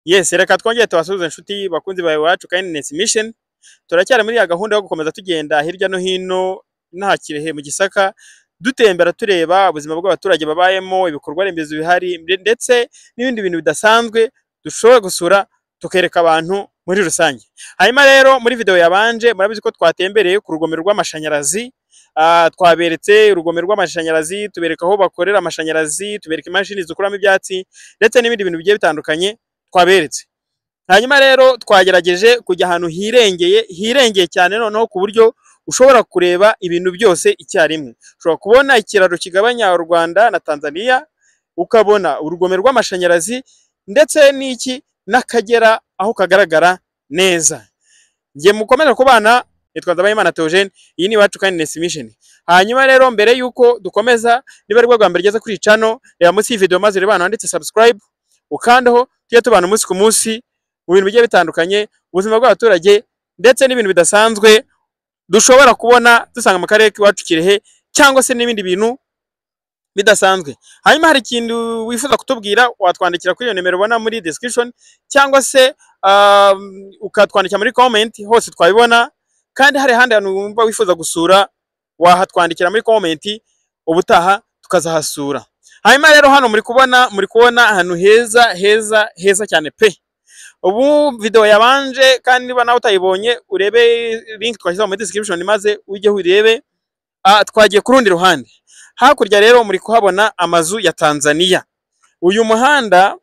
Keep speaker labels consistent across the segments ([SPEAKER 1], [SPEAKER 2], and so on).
[SPEAKER 1] Yes, reka twongeye tubasuhuze inshuti bakunzi bawe wacu Kindness Mission. Turacyari muri ya gahunda yo gukomeza tugenda hirya no hino nta Kirehe mu Gisaka, dutembera tureba ubuzima bw'abaturage babayemo, ibikorwa remezo bihari ndetse n'ibindi bintu bidasanzwe dushobora gusura tukereka abantu muri rusange. Hanyuma rero muri video yabanje murabizi ko twatembereye ku rugomero rw'amashanyarazi, twaberetse urugomero rw'amashanyarazi, tubereka aho bakorera amashanyarazi, tubereka imashini zikuramo ibyatsi ndetse n'ibindi bintu bigiye bitandukanye twaberetse. Hanyuma rero twagerageje kujya ahantu hirengeye cyane noneho ku buryo ushobora kureba ibintu byose icyarimwe. Ushobora kubona ikiraro kigabanya u Rwanda na Tanzania, ukabona urugomero rw'amashanyarazi ndetse n'iki n'Akagera aho kagaragara neza. Ngiye mukomeza kubana, nitwa Nzabayimana Theogene, iyi ni Iwacu Kindness Mission. Hanyuma rero mbere yuko dukomeza, niba ari bwa mbere ugeze kuri channel, reba munsi iyi video maze ureba handitse subscribe, ukandeho tujye tubana umunsi ku munsi mu bintu bigiye bitandukanye, ubuzima bw'abaturage ndetse n'ibintu bidasanzwe dushobora kubona dusanga mu karere k'iwacu Kirehe cyangwa se n'ibindi bintu bidasanzwe. Hanyuma hari ikintu wifuza kutubwira, watwandikira kuri iyo nimero ubona muri description cyangwa se ukatwandikira muri comment, hose twabibona. Kandi hari handi hantu wumva wifuza gusura, wahatwandikira muri comment, ubutaha tukazahasura. Hanyuma rero hano muri kubona ahantu heza cyane pe. Ubu video yabanje kandi niba nawe utayibonye urebe link twashyize muri description maze ujye urebe. Twagiye ku rundi ruhande. Hakurya rero muri kuhabona amazu ya Tanzania. Uyu muhanda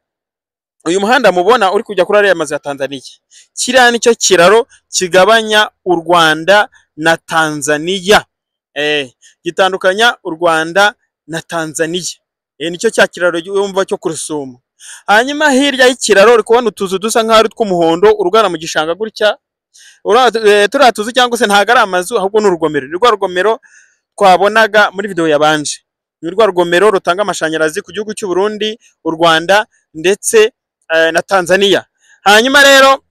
[SPEAKER 1] mubona uri kujya kuri ariya mazu ya Tanzania. Kiriya nicyo kiraro kigabanya u Rwanda na Tanzania. Gitandukanya u Rwanda na Tanzania. Nicyo cya kiraro yumva cyo kurusuma. Hanyuma hirya y'ikiraro uri kubona utuzu dusa nk'ari tw'umuhondo urugana mu gishanga gutya. Turiya tuzu cyangwa se ntago ari amazu ahubwo ni urugomero. Ni rwa rugomero twabonaga muri video yabanje. Ni rwa rugomero rutanga amashanyarazi ku gihugu cy'u Burundi, u Rwanda ndetse na Tanzania. Hanyuma rero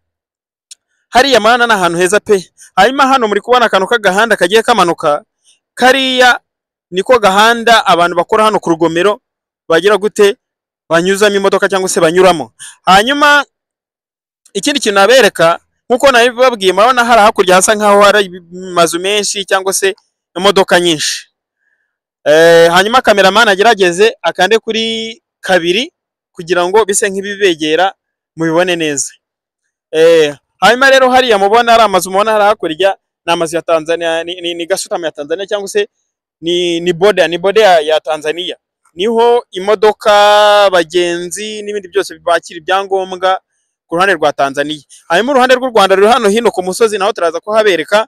[SPEAKER 1] hariya mana n'ahantu heza pe. Hanyuma hano muri kubona akantu k'agahanda kagiye kamanuka, kariya niko gahanda abantu bakora hano ku rugomero bagira gute banyuzamo imodoka cyangwa se banyuramo. Hanyuma ikindi kintu nabereka nkuko nabibabwiye, murabona hari hakurya hasa nkaho hari amazu menshi cyangwa se imodoka nyinshi. Hanyuma cameraman agerageze akande kuri kabiri kugira ngo bise nk'ibibegera mubibone neza. Hanyuma rero hariya mubona ari amazu, mubona hari hakurya ni amazu ya Tanzania, ni gasutamo ya Tanzania cyangwa se ni border ya Tanzania. Niho imodoka, bagenzi n'ibindi byose bibakira ibyangombwa ku ruhande rwa Tanzania. Hanyuma uruhande rw'u Rwanda ruri hano hino ku musozi naho turaza kuhabereka.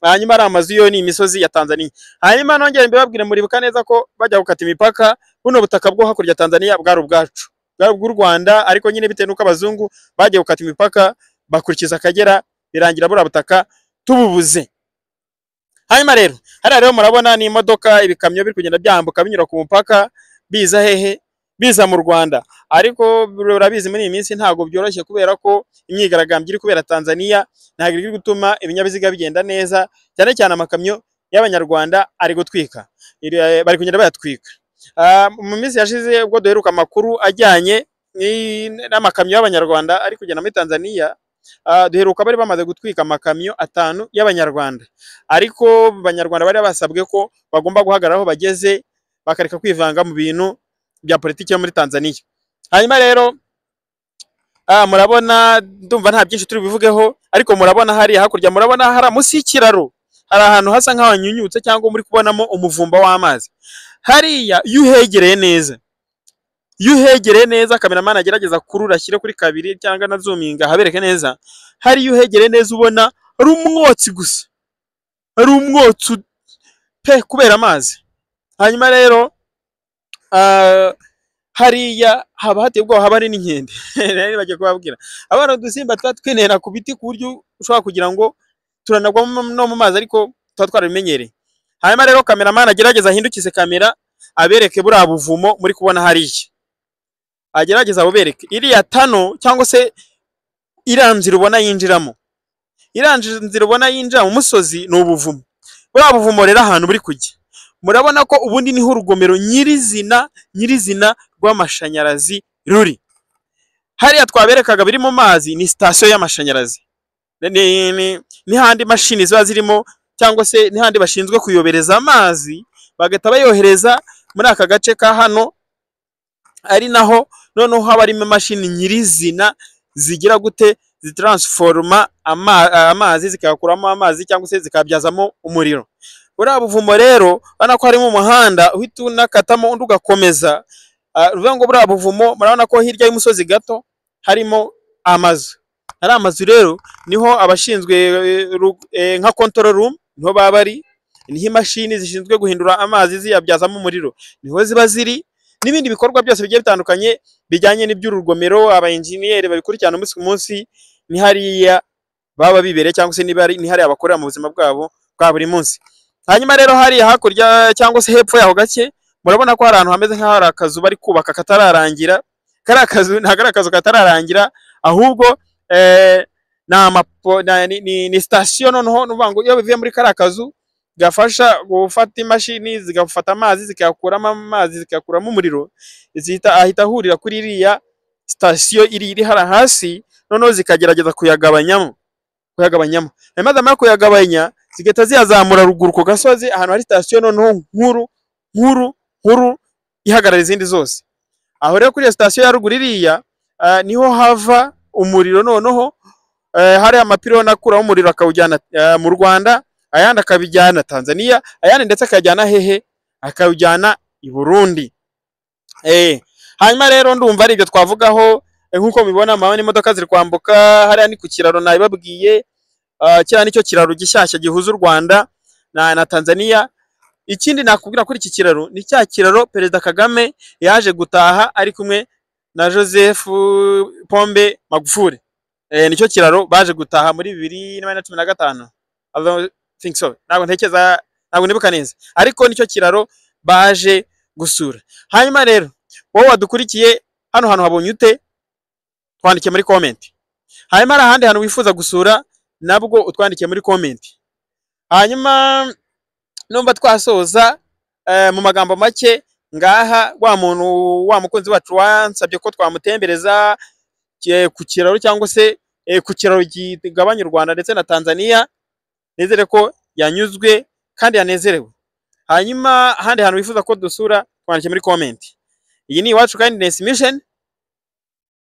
[SPEAKER 1] Hanyuma ari amazu yo ni imisozi ya Tanzania. Hanyuma nongera mbibabwire muribuka neza ko bajya gukata imipaka, buno butaka bwo hakurya Tanzania bwari ubwacu, bwari bw'u Rwanda, ariko nyine bitewe nuko abazungu bagiye gukata imipaka bakurikiza Akagera, birangira bura butaka tububuze. Hanyuma rero hariya rero murabona ni imodoka, ibikamyo biri kugenda byambuka binyura ku mupaka biza hehe, biza mu Rwanda. Ariko urabizi muri iyi minsi ntago byoroshye kubera ko imyigaragambyo iri kubera Tanzania, ntago iri gutuma ibinyabiziga bigenda neza, cyane cyane amakamyo y'abanyarwanda ari gutwika, bari kugenda bayatwika. Mu minsi yashize ubwo duheruka amakuru ajyanye n'amakamyo y'abanyarwanda ari kugenda muri Tanzania, duheruka bari bamaze gutwika amakamyo 5 y'abanyarwanda. Ariko abanyarwanda bari basabwe ko bagomba guhagarara aho bageze, bakareka kwivanga mu bintu bya politiki yo muri Tanzania. Hanyuma rero murabona, ndumva nta byinshi turi bivugeho, ariko murabona hari hakurya, murabona hari munsi y'ikiraro hari ahantu hasa nk'ahanyunyutse cyangwa muri kubonamo umuvumba w'amazi. Hariya yuhegereye neza, cameraman agerageza kurura ashyire kuri kabiri cyangwa na zoominga habereke neza. Hari yuhegereye neza ubona ari umwotsi gusa, ari umwotsi pe kubera amazi. Hanyuma rero hariya haba hateye ubwoba, haba ari n'inkende. Rero bagiye kubabwira abana udusimba tuba twinera ku biti ku buryo ushobora kugira ngo turanagwa no mu mazi, ariko tuba twarabimenyereye. Hanyuma rero cameraman agerageza ahindukize kamera abereke buriya buvumo muri kubona hariya, agerageza bubereke iriya tano cyangwa se iranzira ubona yinjiramo. Iranzira ubona yinjira mu musozi ni ubuvumo. Buriya buvumo rero ahantu buri kujya, murabona ko ubundi niho urugomero nyirizina rw'amashanyarazi ruri. hariya twaberekaga biri mu mazi ni station y'amashanyarazi, ni handi mashini ziba zirimo, cyangwa se ni handi bashinzwe kuyobereza amazi bagahita bayohereza muri aka gace ka hano, ari naho noneho haba harimo mashini nyirizina zigira gute zitransforma amazi zikayakuramo amazi cyangwa se zikabyazamo umuriro. Buriya buvumo rero urabona ko harimo umuhanda uhita unakatamo undi ugakomeza, ruvuga ngo buriya buvumo murabona ko hirya y'umusozi gato harimo amazu. Ari amazu rero niho abashinzwe nka control room niho baba bari, niho imashini zishinzwe guhindura amazi ziyabyazamo umuriro niho ziba ziri, n'ibindi bikorwa byose bigiye bitandukanye bijyanye n'iby'urugomero aba engineer babikurikirana umunsi ku munsi ni hariya baba bibereye, cyangwa se ni hariya bakorera mu buzima bwabo bwa buri munsi. Hanyuma rero hariya hakurya cyangwa se hepfo yaho gake murabona ko hari ahantu hameze nk'aho hari akazu bari kubaka katararangira. Kariya kazu ntabwo ari akazu katararangira, ahubwo ni station noneho nuvuga ngo iyo bivuye muri kariya kazu gafasha gufata imashini zigafata amazi zikayakuramo amazi zikayakuramo umuriro, ahita ahurira kuri iriya station iri hara hasi, noneho zikagerageza kuyagabanyamo. Maze amara kuyagabanya zigahita ziyazamura ruguru ku gasozi ahantu hari station noneho nkuru ihagarara izindi zose. Aho rero kuri station ya ruguru iriya niho hava umuriro, noneho hari amapironi akuraho umuriro akawujyana mu Rwanda, ayandi akabijyana Tanzania, ayandi ndetse akajyana hehe akawujyana i Burundi. Hanyuma rero ndumva ari ibyo twavugaho. Nkuko mubibona mabona imodoka ziri kwambuka hariya ni ku kiraro nabibabwiye, kiriya nicyo kiraro gishyashya gihuza u Rwanda na Tanzania. Ikindi nakubwira kuri iki kiraro ni cya kiraro Perezida Kagame yaje gutaha ari kumwe na Joseph Pombe Magufuli. Nicyo kiraro baje gutaha muri 2015. I don't think so. Ntabwo nibuka neza. Ariko nicyo kiraro baje gusura. Hanyuma rero wowe wadukurikiye hano habonye ute? Twandike muri comment. Hanyuma ari ahandi hantu wifuza gusura nabwo utwandikiye muri comment. Hanyuma numva twasoza mu magambo make ngaha wa mukunzi wacu wansabye ko twamutembereza ku kiraro cyangwa se ku kiraro gigabanya u Rwanda ndetse na Tanzania. Nezere ko yanyuzwe kandi yanezerewe. Hanyuma ahandi hantu wifuza ko dusura twandike muri comment. Iyi ni Iwacu Kindness Mission,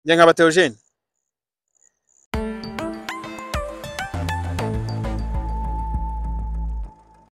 [SPEAKER 1] njye nkaba Theogene.